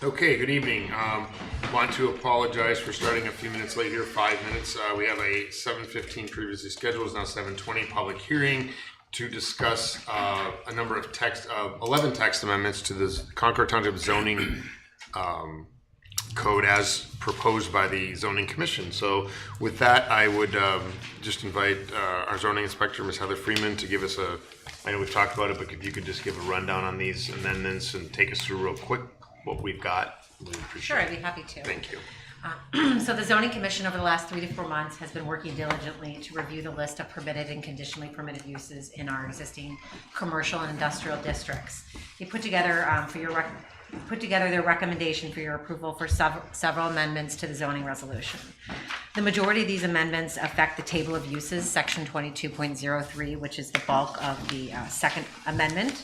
Okay, good evening. Want to apologize for starting a few minutes late here, 5 minutes. We have a 7:15 previously scheduled, it's now 7:20 public hearing to discuss a number of 11 text amendments to the Concord Township zoning code as proposed by the zoning commission. So with that, I would just invite our zoning inspector, Ms. Heather Freeman, to give us I know we've talked about it, but if you could just give a rundown on these amendments and take us through real quick what we've got. Sure, I'd be happy to. Thank you. So the Zoning Commission over the last 3 to 4 months has been working diligently to review the list of permitted and conditionally permitted uses in our existing commercial and industrial districts. They put together their recommendation for your approval for several amendments to the zoning resolution. The majority of these amendments affect the table of uses, section 22.03, which is the bulk of the second amendment.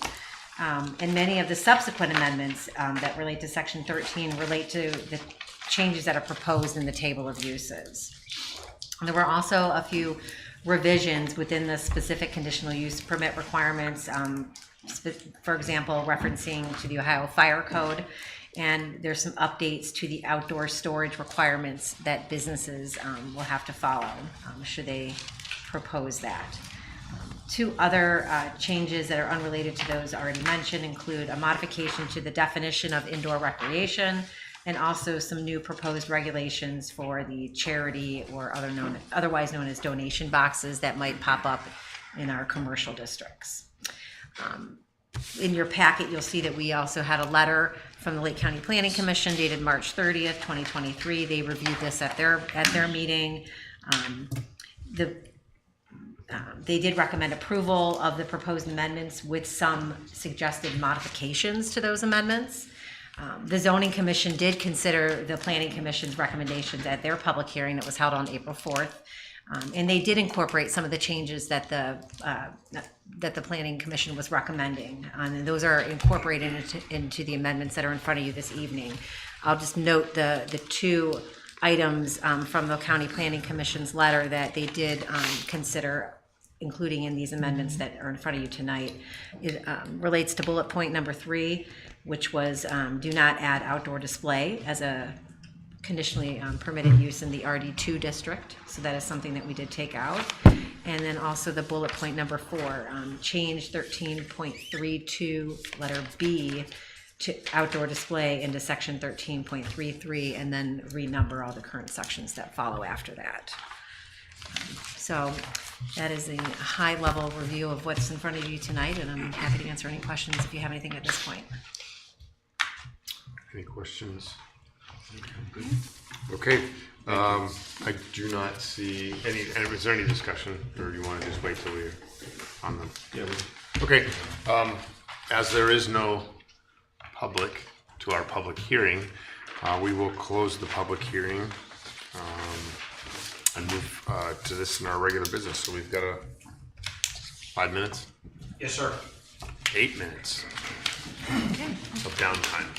And many of the subsequent amendments that relate to section 13 relate to the changes that are proposed in the table of uses. There were also a few revisions within the specific conditional use permit requirements, for example, referencing to the Ohio Fire Code, and there's some updates to the outdoor storage requirements that businesses will have to follow should they propose that. Two other changes that are unrelated to those already mentioned include a modification to the definition of indoor recreation and also some new proposed regulations for the charity or otherwise known as donation boxes that might pop up in our commercial districts. In your packet, you'll see that we also had a letter from the Lake County Planning Commission dated March 30th, 2023. They reviewed this at their meeting. They did recommend approval of the proposed amendments with some suggested modifications to those amendments. The Zoning Commission did consider the Planning Commission's recommendations at their public hearing that was held on April 4th. And they did incorporate some of the changes that the Planning Commission was recommending. And those are incorporated into the amendments that are in front of you this evening. I'll just note the two items from the County Planning Commission's letter that they did consider including in these amendments that are in front of you tonight. It relates to bullet point number 3, which was do not add outdoor display as a conditionally permitted use in the RD2 district. So that is something that we did take out. And then also the bullet point number 4, change 13.32 letter B to outdoor display into section 13.33 and then renumber all the current sections that follow after that. So that is a high-level review of what's in front of you tonight, and I'm happy to answer any questions if you have anything at this point. Any questions? Okay. I do not see any. And is there any discussion, or do you want to just wait till we're on them? Yeah. Okay. As there is no public to our public hearing, we will close the public hearing and move to this in our regular business. So we've got 5 minutes. Yes, sir. 8 minutes of downtime.